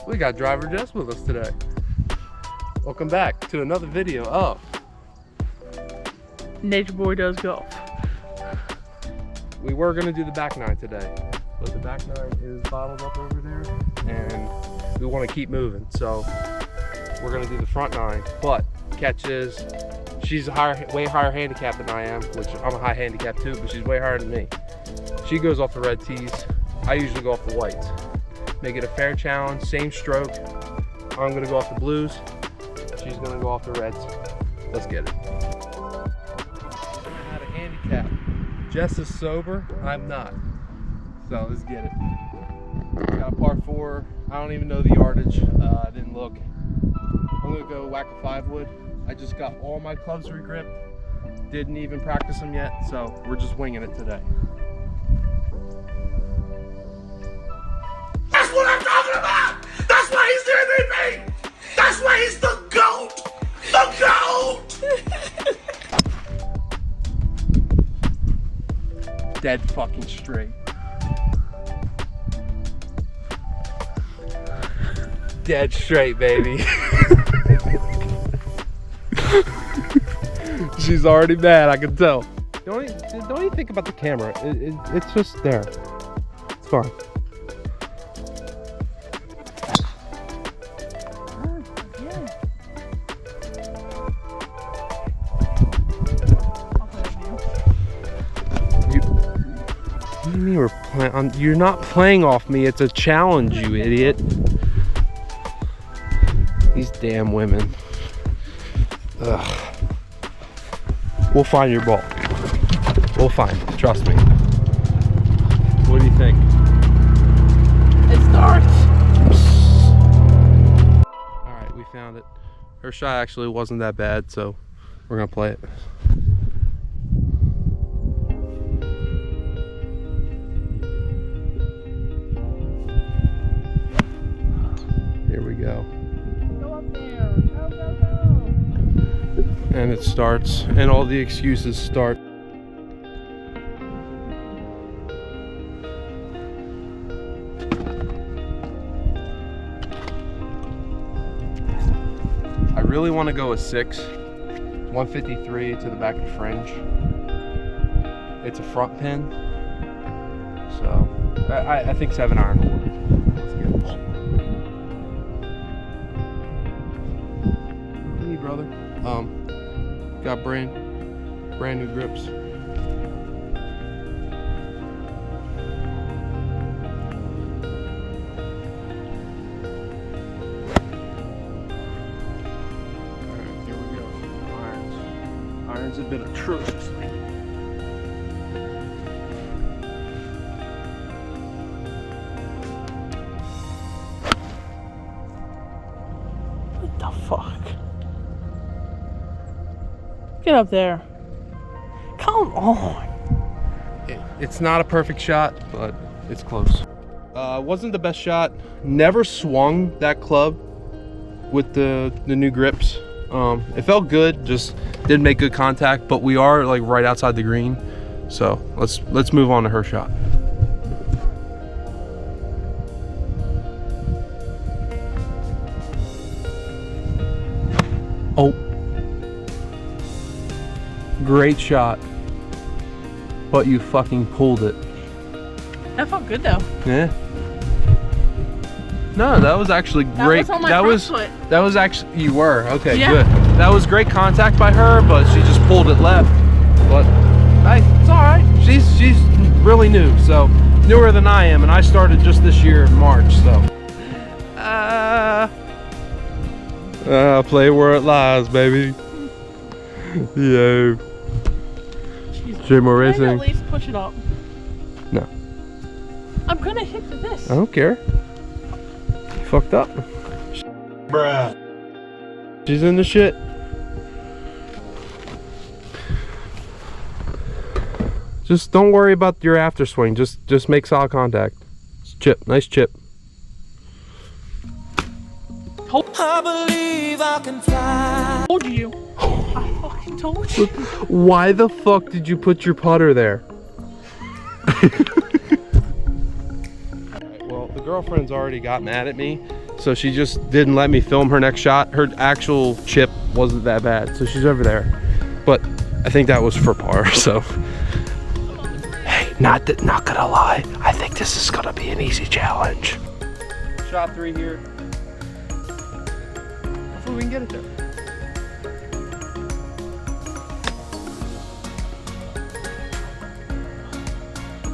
We got driver Jess with us today. Welcome back to another video of Nature Boy Does Golf. We were gonna do the back nine today, but the back nine is bottled up over there and we want to keep moving, so we're gonna do the front nine. But catch is, she's a way higher handicap than I am, which I'm a high handicap too, but she's way higher than me. She goes off the red tees, I usually go off the whites. Make it a fair challenge, same stroke. I'm gonna go off the blues, she's gonna go off the reds. Let's get it. How to handicap. Jess is sober, I'm not. So let's get it. Got a par 4. I don't even know the yardage. I didn't look. I'm gonna go whack a 5-wood. I just got all my clubs regripped. Didn't even practice them yet, so we're just winging it today. That's what I'm talking about! That's why he's the MVP! That's why he's the GOAT! The GOAT! Dead fucking straight. Dead straight, baby. She's already mad, I can tell. Don't even think about the camera. It's just there. It's fine. What do you mean we're playing? You're not playing off me. It's a challenge, you idiot. These damn women. Ugh. We'll find your ball. We'll find it. Trust me. What do you think? It starts. All right, we found it. Her shot actually wasn't that bad, so we're gonna play it. Here we go. Go up there. Go, go, go. And it starts, and all the excuses start. I really want to go a 6, 153 to the back of the fringe. It's a front pin, so I think 7-iron will work. Let's get it. Hey, brother. Got brand new grips. Alright, here we go. Irons. Irons have been atrocious lately. What the fuck? Get up there. Come on. It's not a perfect shot, but it's close. Wasn't the best shot. Never swung that club with the new grips. It felt good, just didn't make good contact, but we are like right outside the green. So let's move on to her shot. Oh. Great shot, but you fucking pulled it. That felt good though. Yeah. No, that was actually great. That was on my front foot. That was actually, you were okay. Yeah. Good. That was great contact by her, but she just pulled it left. But hey, it's all right. She's really new, so newer than I am, and I started just this year in March. So. Play where it lies, baby. Yo. J-Mo Can I Racing. at least push it up? No. I'm gonna hit this. I don't care. You fucked up. Bruh. She's in the shit. Just don't worry about your after swing. Just make solid contact. Chip. Nice chip. I believe I can fly. Told you. I fucking told you. Why the fuck did you put your putter there? Alright, well, the girlfriend's already got mad at me, so she just didn't let me film her next shot. Her actual chip wasn't that bad, so she's over there. But I think that was for par, so. Hey, not gonna lie, I think this is gonna be an easy challenge. Shot 3 here. Hopefully we can get it there.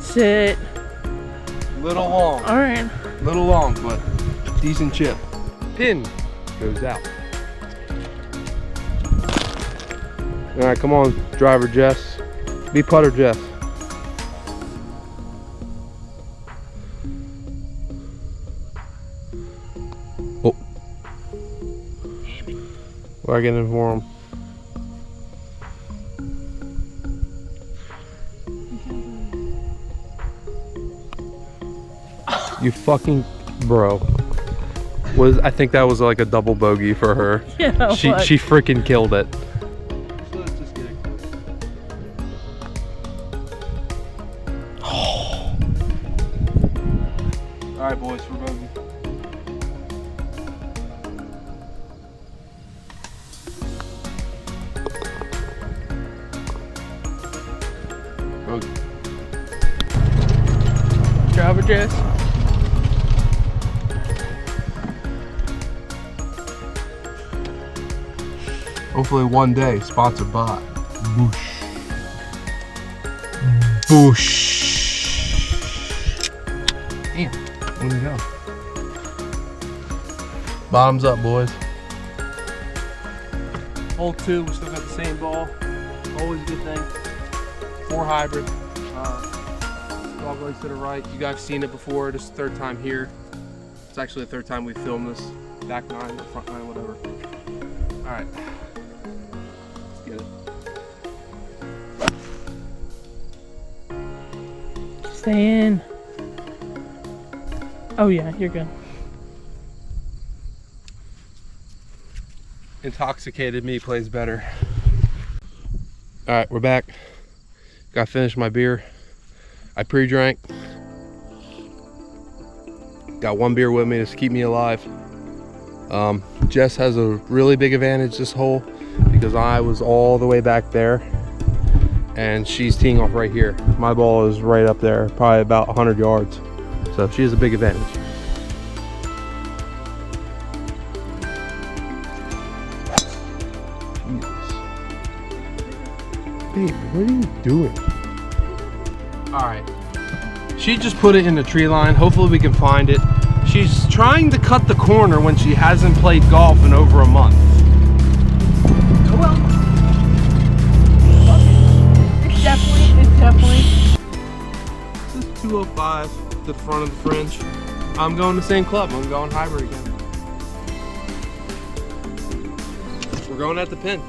Sit. Little long. All right. Little long, but decent chip. Pin goes out. All right, come on, driver Jess. Be putter Jess. Oh. We're getting for him. You fucking bro. I think that was like a double bogey for her. Yeah. She freaking killed it. So let's just get it close. All right, boys, for bogey. Bogey. Driver Jess. Hopefully one day, sponsored by Boosh. Boosh. Damn, where'd we go? Bottoms up, boys. Hole 2, we still got the same ball. Always a good thing. 4 hybrid. Dog legs to the right. You guys seen it before. This is the 3rd time here. It's actually the 3rd time we filmed this. Back 9, front 9, whatever. All right. Get it. Stay in. Oh yeah, you're good. Intoxicated me plays better. All right, we're back. Got to finish my beer. I pre-drank. Got 1 beer with me to keep me alive. Jess has a really big advantage this hole because I was all the way back there and she's teeing off right here. My ball is right up there, probably about 100 yards. So she has a big advantage. Jesus. Babe, what are you doing? All right. She just put it in the tree line. Hopefully we can find it. She's trying to cut the corner when she hasn't played golf in over a month. Oh well. It's definitely. This is 205 to the front of the fringe. I'm going the same club. I'm going hybrid again. We're going at the pin.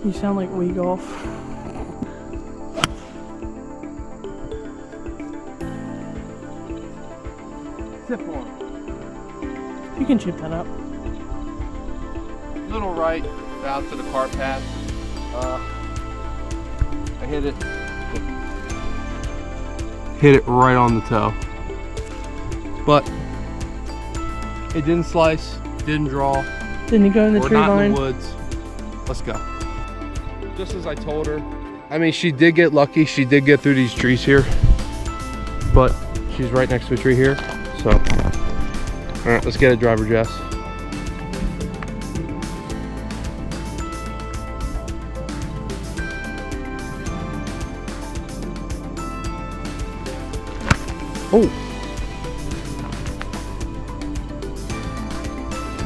You sound like Wii Golf. Tip one. You can chip that up. Little right, out to the cart path. I hit it right on the toe. But it didn't slice, didn't draw. Didn't you go in the We're tree not line? in the woods. Let's go. Just as I told her. I mean, she did get lucky. She did get through these trees here. But she's right next to a tree here. So, all right, let's get it, driver Jess. Oh.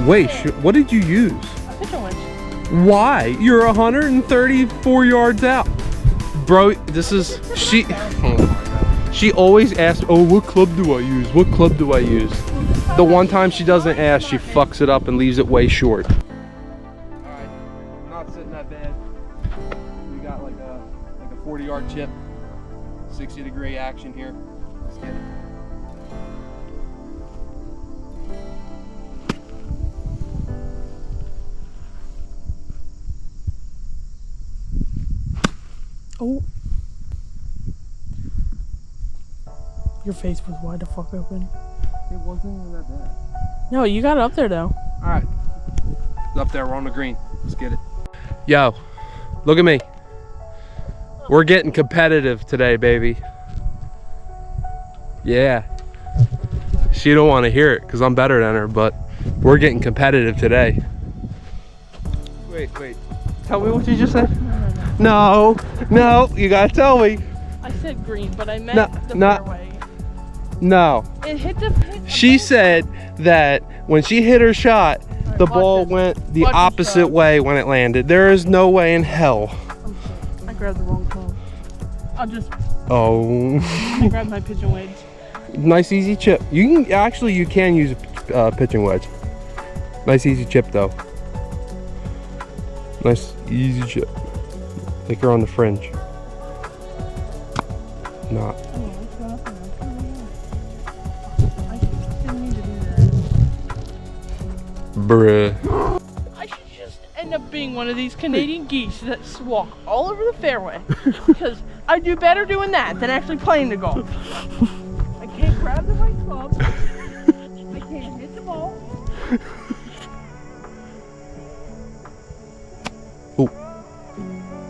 Wait, what did you use? Pitcher winch. Why? You're 134 yards out. Bro, this is, she, oh my God. She always asks, oh, what club do I use? What club do I use? The one time she doesn't ask, she fucks it up and leaves it way short. All right, not sitting that bad. We got like a 40-yard chip, 60-degree action here. Let's get it. Oh. Your face was wide the fuck open. It wasn't even that bad. No, you got it up there though. All right. It's up there. We're on the green. Let's get it. Yo, look at me. We're getting competitive today, baby. Yeah. She don't want to hear it because I'm better than her, but we're getting competitive today. Wait. Tell me what you just said. No, you gotta tell me. I said green, but I meant No, the not- fairway. No. It hit the She said that when she hit her shot, Alright, the watch ball this. went the Watch this opposite shot. way when it landed. There is no way in hell. I grabbed the wrong phone. I'll just Oh. I grabbed my pigeon wedge. Nice easy chip. You can use a pitching wedge. Nice easy chip though. Nice easy chip. Like you're on the fringe. Not. I didn't mean to do that. Bruh. I should just end up being one of these Canadian geese that walk all over the fairway. Because I do better doing that than actually playing the golf. I can't grab the right club. I can't hit the ball.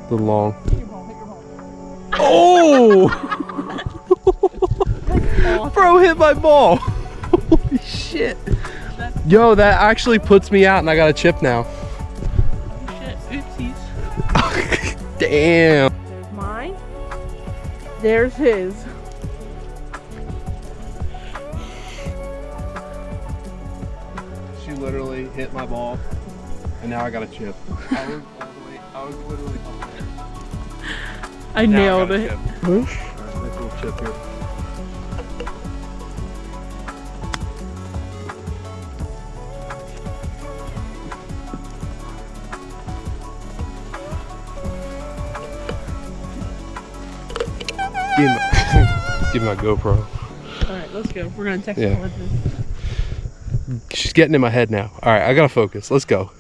The long. Hit your ball, hit your ball. Oh! Oh, Bro hit my ball. Holy shit. Yo, that actually puts me out and I got a chip now. shit. Oopsies. Damn. There's mine. There's his. She literally hit my ball and now I got a chip. I was literally I nailed it. Nice little chip here. Give me my GoPro. Alright, let's go. We're gonna text Yeah. Melissa. She's getting in my head now. All right, I gotta focus. Let's go.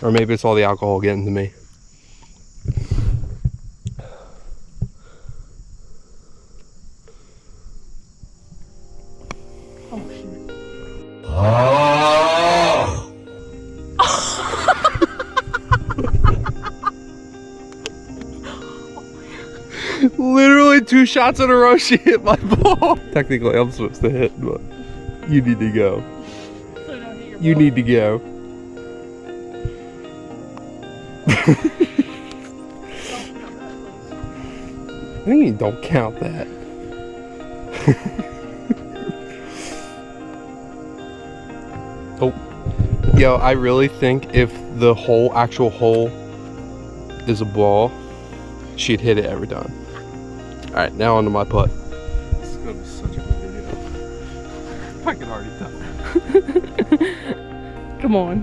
Or maybe it's all the alcohol getting to me. Oh shit. Literally 2 shots in a row, she hit my ball. Technically, I'm supposed to hit, but you need to go. So don't hit your You ball. need to go. I think you don't count that. Oh, yo, I really think if the actual hole is a ball, she'd hit it every time. All right, now onto my putt. This is gonna be such a good video. I can already tell. Come on.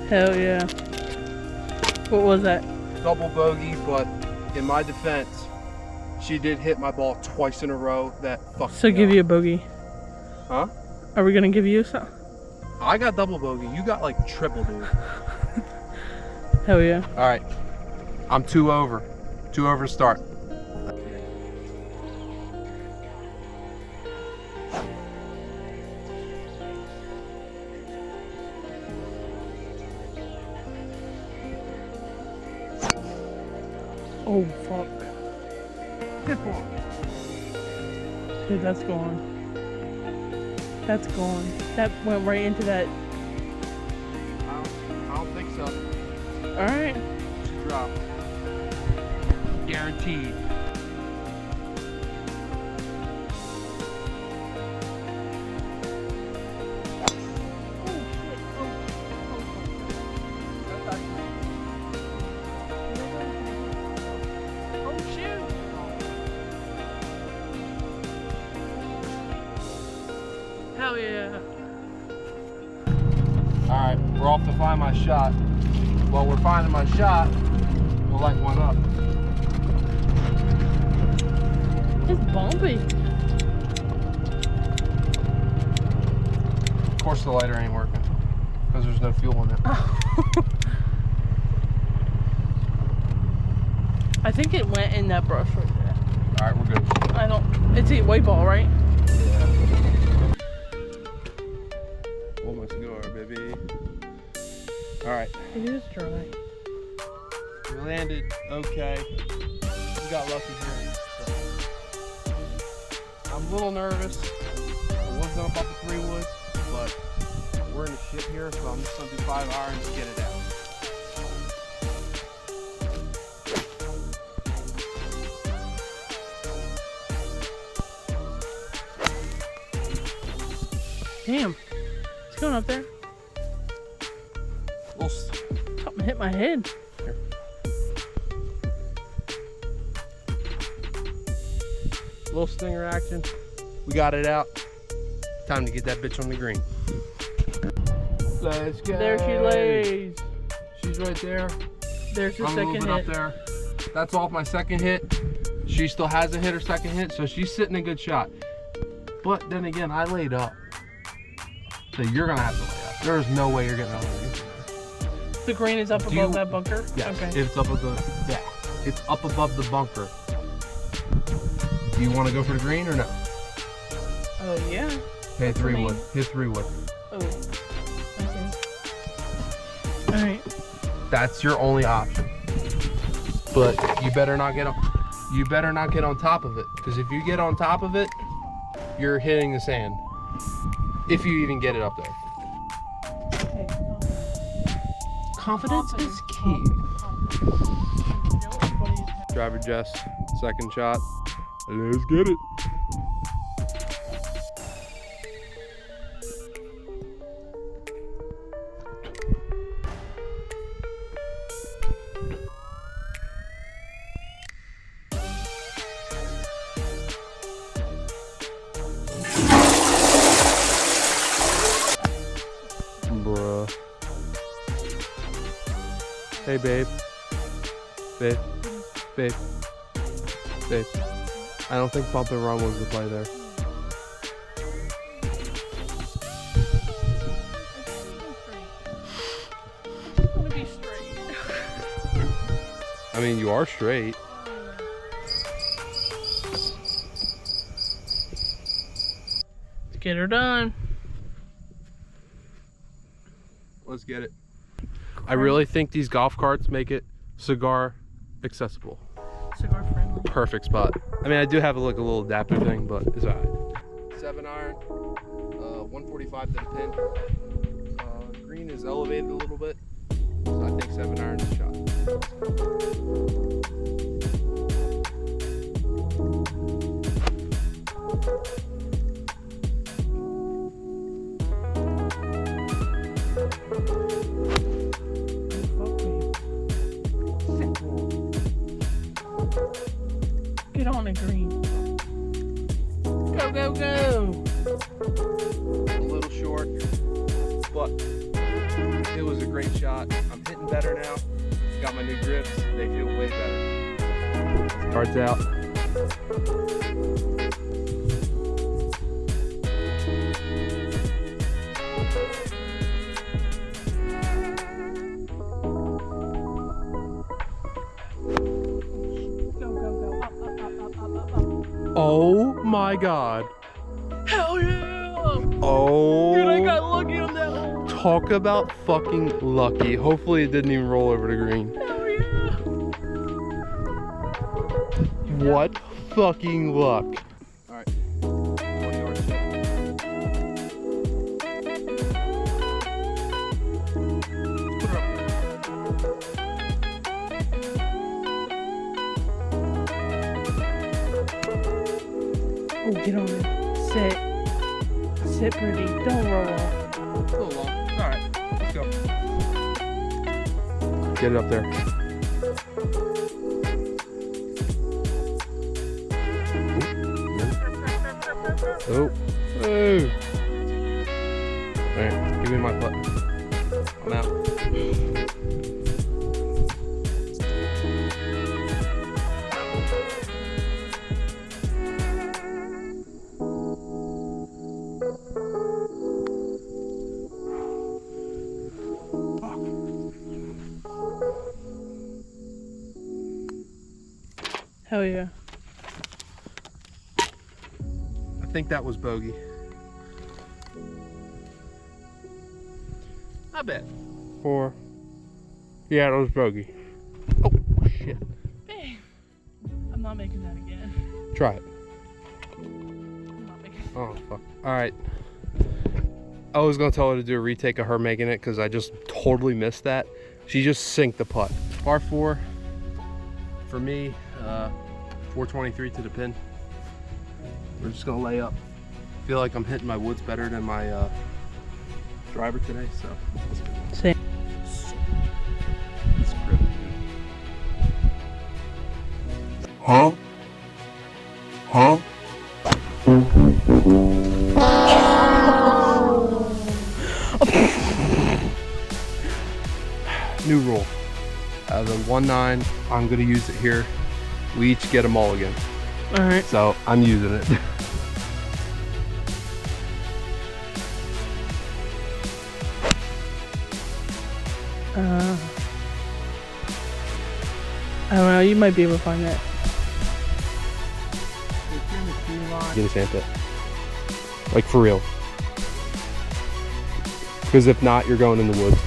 Hell yeah. What was that? Double bogey, but in my defense, she did hit my ball twice in a row. That fucked So me give up. you a bogey. Huh? Are we gonna give you some? I got double bogey. You got like triple, dude. Hell yeah. All right, I'm 2 over. 2 over start. Oh fuck. Dude, that's gone. That's gone. That went right into that. I don't think so. Alright. She dropped. Guaranteed. Oh shoot. Hell yeah. All right, we're off to find my shot. While we're finding my shot, we'll light one up. It's bumpy. course the lighter ain't working because there's no fuel in it. I think it went in that brush right there. All right, we're good. I don't. It's a white ball, right? Yeah. Almost go, baby. All right. It is dry. We landed okay. We got lucky here. So. I'm a little nervous. I was gonna bump a 3-wood, but we're in the ship here, so I'm just gonna do 5 irons to get it out. Damn. It's going up there. Something hit my head. Here. Little stinger action. We got it out. Time to get that bitch on the green. Let's go. There she lays. She's right there. There's the I'm a little second bit hit. up there. That's off my second hit. She still hasn't hit her second hit, so she's sitting a good shot. But then again, I laid up. So you're gonna have to lay up. There's no way you're getting on the green. The green is up Do above you- that bunker? Yes, Okay. it's up above it's up above the bunker. Do you want to go for the green or no? Oh, yeah. Hey, What's the 3-wood. name? Hit 3-wood. Oh. Okay. Alright. That's your only option. But you better not get on. You better not get on top of it, because if you get on top of it, you're hitting the sand. If you even get it up there. Okay. Confidence is key. Driver Jess, second shot. Let's get it. Bruh. Hey, babe. Babe. Babe. Babe. I don't think bump and run was the play there. I want to be straight. I mean, you are straight. Let's get her done. Let's get it. I really think these golf carts make it cigar accessible. Cigar friendly. Perfect spot. I mean, I do have a little adapter thing, but it's alright. 7 iron, 145 to the pin. Green is elevated a little bit, so I think 7 iron is a shot. Get on the green. Go, go, go. A little short, but it was a great shot. I'm hitting better now. Got my new grips. They feel way better. Cards out. Go, go, go. Up, up, up, up, up, up, up. Oh my god. Hell yeah! Oh. Dude, I got lucky on that hole. Talk about fucking lucky. Hopefully it didn't even roll over the green. Hell yeah! What fucking luck. Alright. 20 yards. Put her up there. Oh, get on it. Sit. Sit pretty. Don't roll off. A little long. Alright, let's go. Get it up there. Oh. Oh. Alright, give me my putt. I'm out. Hell yeah. I think that was bogey. Not bad. 4. Yeah, that was bogey. Oh, shit. Babe, I'm not making that again. Try it. I'm not making Oh, fuck. Alright. I was going to tell her to do a retake of her making it because I just totally missed that. She just sinked the putt. Par 4 for me, 423 to the pin. We're just going to lay up. I feel like I'm hitting my woods better than my driver today, so let's go. Same. It's grip. Huh? Huh? New rule. Out of the 1-9, I'm gonna use it here. We each get a mulligan. All right. So I'm using it. I don't know. You might be able to find that. Get a sandpit. Like for real. Because if not, you're going in the woods.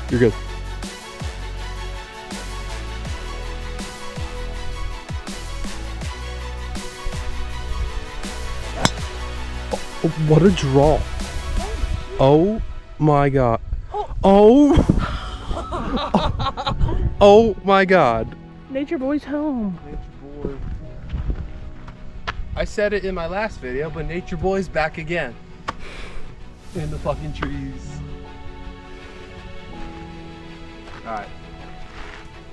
You're good. Oh, what a draw. Oh my god. Oh. Oh my god. Nature Boy's home. Nature Boy. I said it in my last video, but Nature Boy's back again. In the fucking trees. Alright.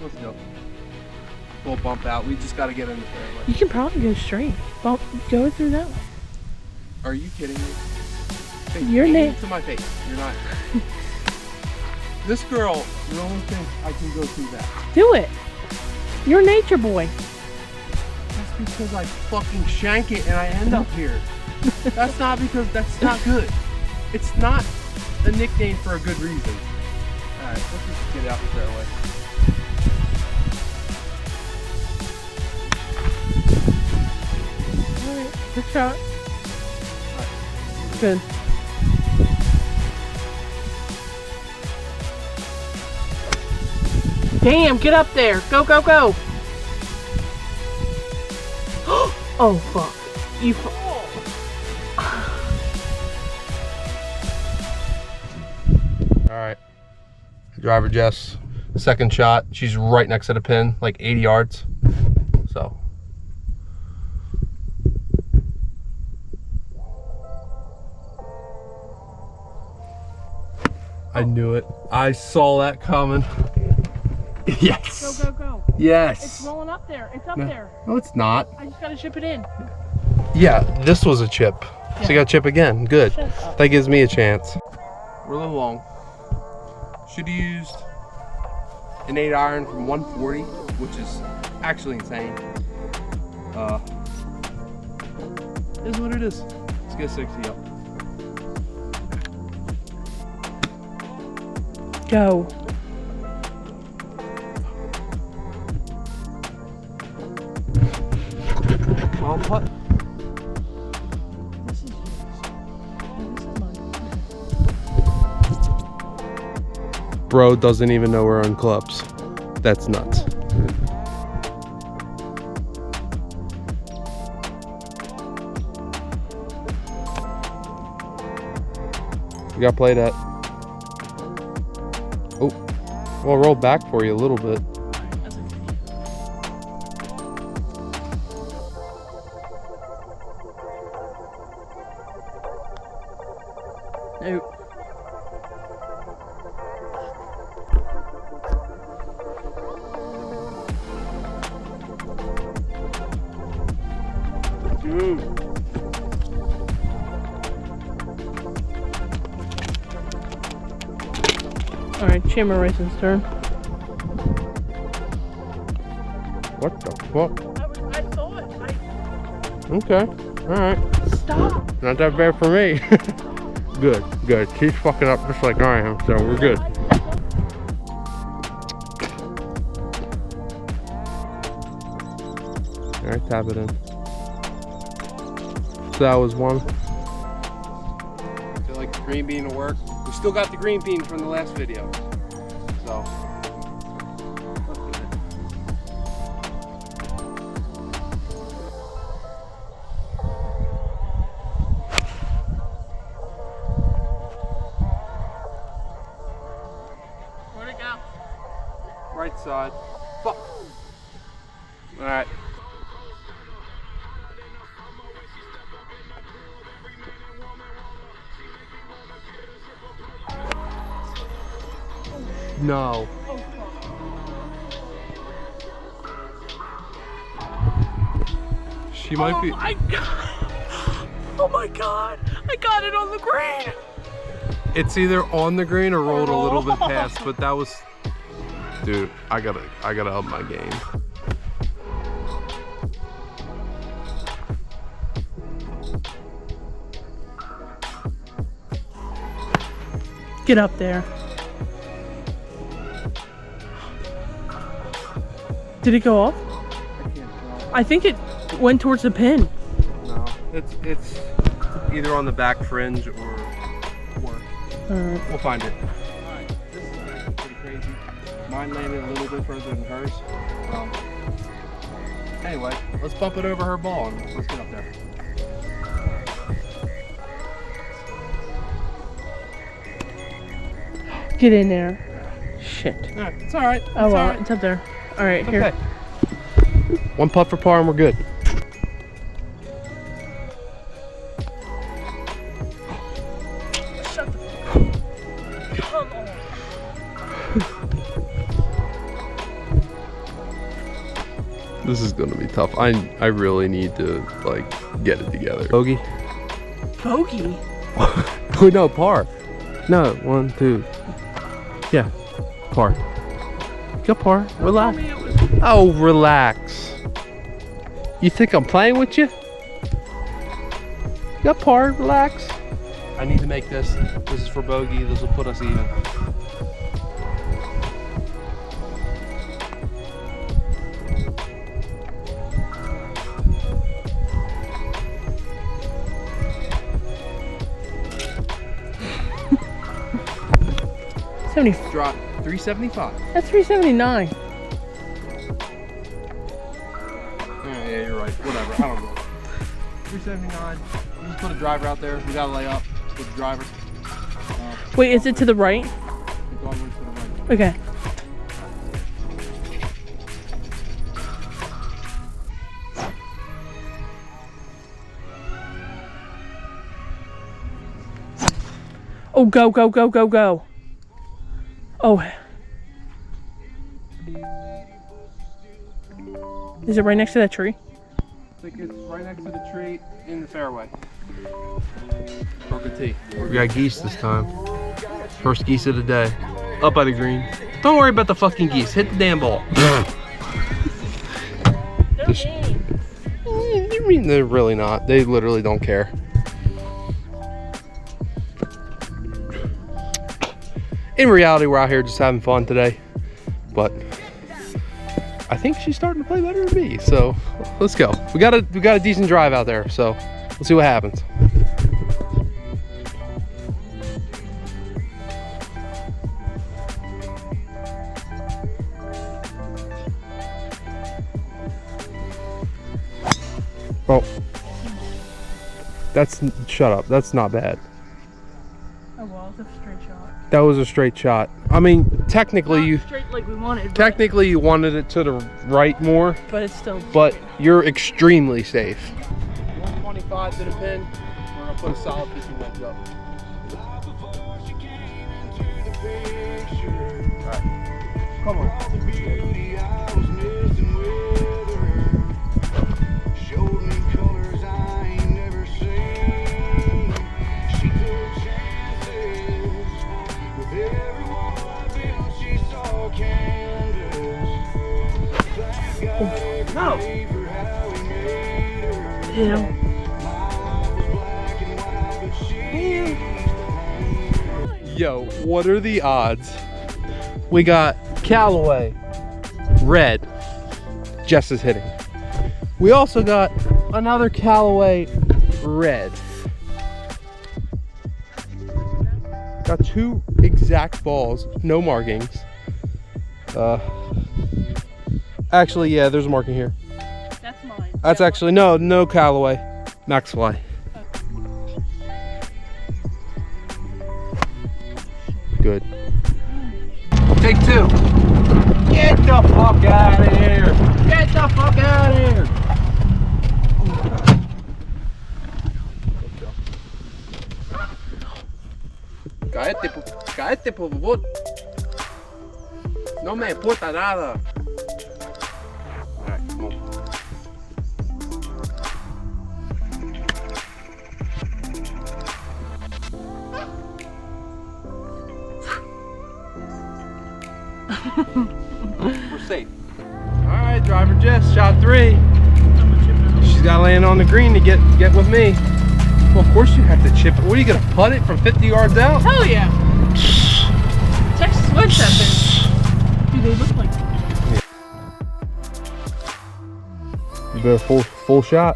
Let's go. We'll bump out. We just gotta get in the fairway. You can probably go straight. Well, go through that way. Are you kidding me? Hey, Your aim name. to my face. You're not. This girl really thinks I can go through that. Do it. You're Nature Boy. That's because I fucking shank it and I end up here. That's not because that's not good. It's not a nickname for a good reason. Alright, let's just get out the fairway. Alright, good shot. Alright. Good. Damn, get up there. Go, go, go. Oh, fuck. You Alright. Driver Jess, second shot. She's right next to the pin, like 80 yards. So. I knew it. I saw that coming. Yes. Go, go, go. Yes. It's rolling up there. It's up No. there. No, it's not. I just gotta ship it in. Yeah, this was a chip. So you got to chip again. Good. Shut up. That gives me a chance. We're a little long. Should have used an 8-iron from 140, which is actually insane. Is what it is. Let's get 60 up. Go. Long putt. This is yours. This is mine. Bro doesn't even know we're on clubs. That's nuts. You gotta play that. Oh, well, roll back for you a little bit. That's okay. Nope. All right, Chamber Racing's turn. What the fuck? I saw it. Okay, alright. Stop. Not that bad for me. Good, good. She's fucking up just like I am, so we're good. All right, tap it in. So that was one. Feel like the green bean will work. We still got the green bean from the last video. So. Let's do it. Where'd it go? Right side. Fuck. All right. No. She might be. Oh my god! Oh my god! I got it on the green! It's either on the green or rolled a little bit past, but that was. Dude, I gotta up my game. Get up there. Did it go off? I can't tell. I think it went towards the pin. No, it's either on the back fringe or work. Alright. We'll find it. Alright, this is actually pretty crazy. Mine landed a little bit further than hers. Anyway, let's bump it over her ball and let's get up there. Get in there. Shit. Alright, it's alright. Oh well, it's up there. Alright, here. Okay. One putt for par and we're good. Shut the Come on. This is gonna be tough. I really need to like get it together. Bogey? Bogey? Oh no, par. No, 1, 2. Yeah, par. Go par. Relax. Oh, relax. You think I'm playing with you? Got par. Relax. I need to make this. This is for bogey. This will put us even. Drop 375. That's 379. Yeah, you're right. Whatever. I don't know. 379. We just put a driver out there. We gotta lay up with the driver. Wait, is it to the right? The dog went to the right. Okay. Oh, go, go, go, go, go. Oh. Is it right next to that tree? I think it's right next to the tree in the fairway. Broke a tee. We got geese this time. First geese of the day. Up by the green. Don't worry about the fucking geese. Hit the damn ball. They're really not. They literally don't care. In reality, we're out here just having fun today. But I think she's starting to play better than me. So let's go. We got a decent drive out there. So let's see what happens. Oh, shut up. That's not bad. Oh well, it's a straight shot. That was a straight shot. I mean, technically Not you straight like we wanted. but- technically you wanted it to the right more, but it's still. but you're extremely safe. 125 to the pin. We're gonna put a solid 50 wedge up. All right. Come on. No. Yeah. Yo, what are the odds? We got Callaway, red, Jess is hitting. We also got another Callaway red. Got 2 exact balls, no markings. Actually, yeah, there's a marking here. That's mine. That's actually, no Callaway. Max Fly. Good. Take 2. Get the fuck out of here! Get the fuck out of here! Cállate, por favor. No me importa nada. Alright, come on. We're safe. Alright, driver Jess, shot 3. She's got to land on the green to get with me. Well, of course you have to chip it. What are you gonna putt it from 50 yards out? Hell yeah. Texas wins that thing. Do they look like? You better full shot.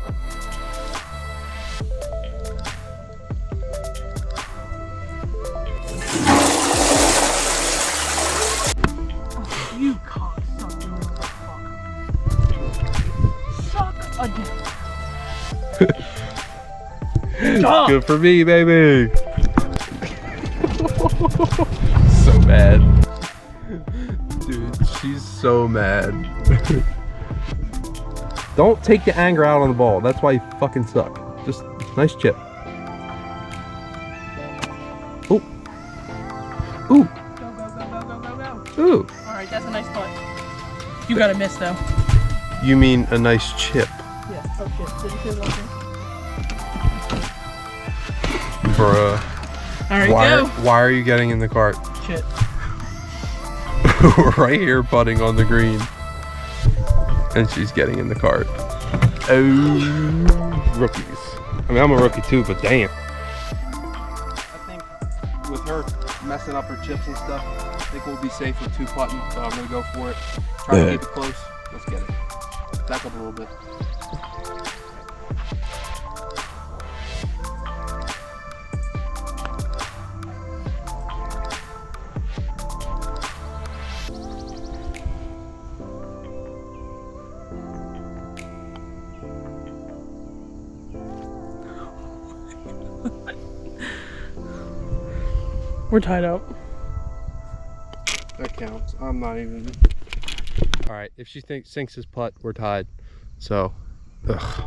You cocksucking motherfucker. Suck a dick. Good for me, baby. So mad. Dude, she's so mad. Don't take the anger out on the ball. That's why you fucking suck. Just nice chip. Ooh. Ooh. Go. Ooh. Alright, that's a nice putt. You gotta miss though. You mean a nice chip. Yeah, oh shit. Did you say one thing? Bruh. Alright, go. Why are you getting in the cart? Shit. Right here putting on the green. And she's getting in the cart. Oh, rookies. I mean, I'm a rookie too, but damn. I think with her messing up her chips and stuff, I think we'll be safe with 2 putting, so I'm gonna go for it. Try to keep it close. Let's get it. Back up a little bit. We're tied up. That counts. I'm not even. All right. If she sinks his putt, we're tied. So, ugh.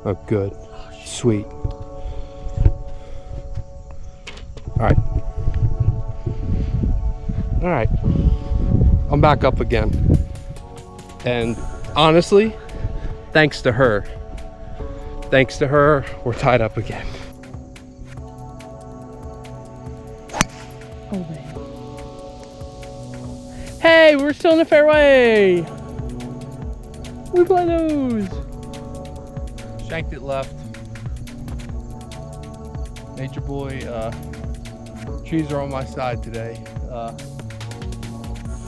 Oh, good. Sweet. All right. All right. I'm back up again. And honestly, thanks to her, we're tied up again. Oh, man. Hey, we're still in the fairway. We play those. Shanked it left. Nature boy, trees are on my side today.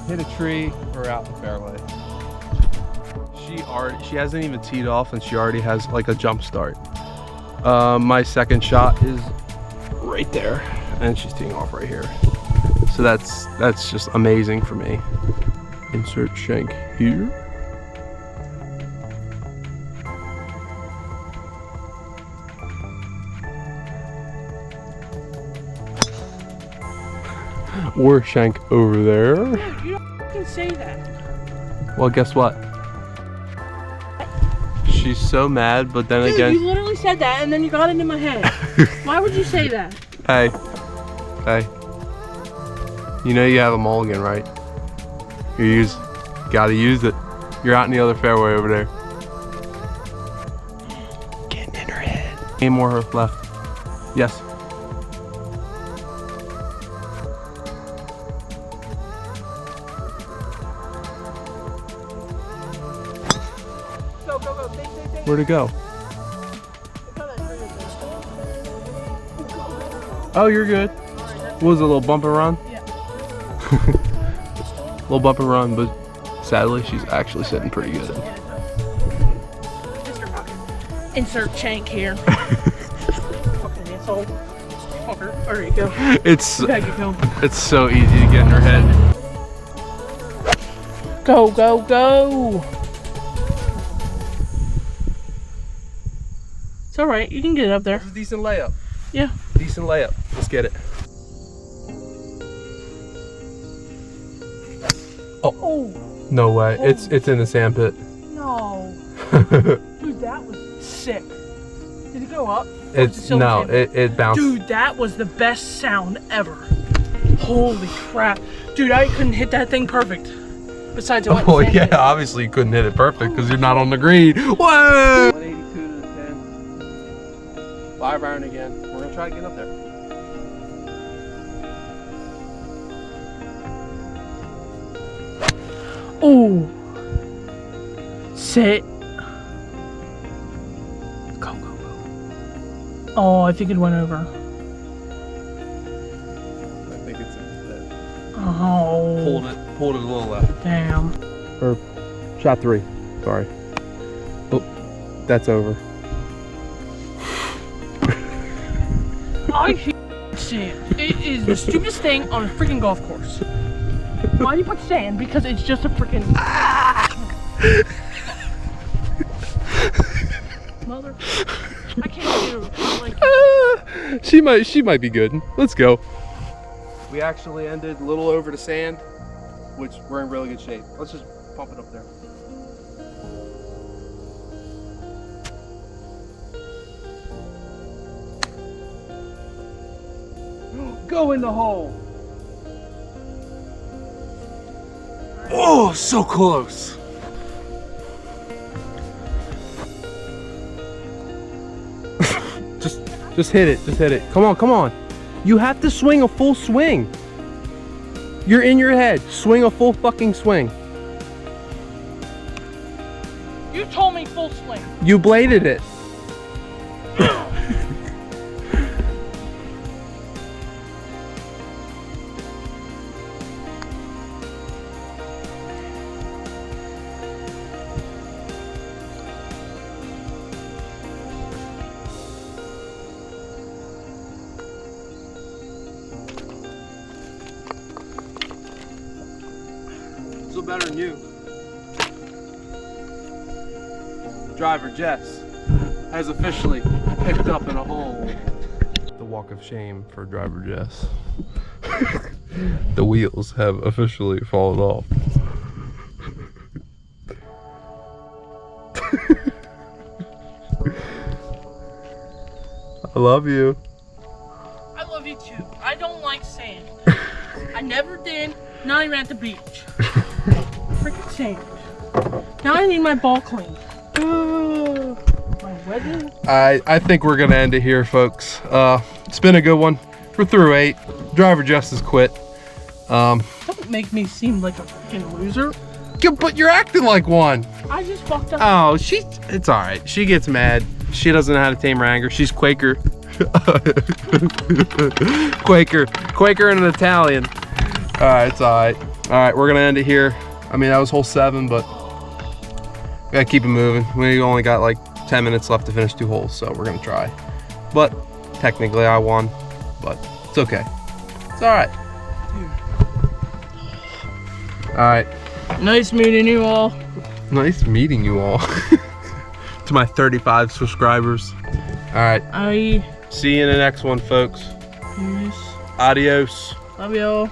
Hit a tree, we're out in the fairway. She hasn't even teed off and she already has like a jump start. My second shot is right there and she's teeing off right here. So that's just amazing for me. Insert shank here. Or shank over there. Dude, you don't fucking say that. Well, guess what? She's so mad, but then Dude, again, you literally said that and then you got it in my head. Why would you say that? hey, you know you have a mulligan, right? Gotta use it. You're out in the other fairway over there. Getting in her head. Any more left? Yes. Go. Take. Where'd it go? Oh, you're good. What was it, a little bump and run? Yeah. Little bump and run, but sadly she's actually sitting pretty good. Insert shank here. Fucking asshole. Fucker. There you go. It's Bag it go. it's so easy to get in her head. Go, go, go. It's alright, you can get it up there. It's a decent layup. Yeah. Decent layup. Let's get it. Oh, No way. It's in the sand pit. no. Dude, that was sick. Did it go up? Or is it still in the sand pit? it bounced. Dude, that was the best sound ever. Holy crap. Dude, I couldn't hit that thing perfect. Besides, it went Oh in the sand yeah, pit. obviously you couldn't hit it perfect because you're not on the green. Whoa! 182 to the 10. 5 iron again. We're gonna try to get up there. Oh. Sit. Go, go, go. Oh, I think it went over. I think it's dead. Oh. Pulled it a little left. Damn. Or shot 3. Sorry. Oh, that's over. I hate sand. It is the stupidest thing on a freaking golf course. Why do you put sand? Because it's just a freaking mother. I can't do it. Like, She might be good. Let's go. We actually ended a little over the sand, which we're in really good shape. Let's just pump it up there. Go in the hole. Oh, so close. Just hit it. Just hit it. Come on, come on. You have to swing a full swing. You're in your head. Swing a full fucking swing. you told me full swing. You bladed it. Still better than you. Driver Jess has officially picked up in a hole. The walk of shame for driver Jess. The wheels have officially fallen off. I love you. I love you too. I don't like sand. I never did. Not even at the beach. Freaking sand. Now I need my ball cleaned. My wedding. I think we're gonna end it here, folks. It's been a good one. We're through 8. Driver Justice quit. Don't make me seem like a freaking loser. But you're acting like one. I just fucked up. Oh, it's all right. She gets mad. She doesn't know how to tame her anger. She's Quaker. Quaker and an Italian. All right, it's all right. All right, we're gonna end it here. I mean, that was hole 7, but we gotta keep it moving. We only got like 10 minutes left to finish 2 holes, so we're gonna try. But technically I won, but it's okay. It's all right. All right. Nice meeting you all. Nice meeting you all. To my 35 subscribers. All right. I See you in the next one, folks. peace. Adios. Love y'all.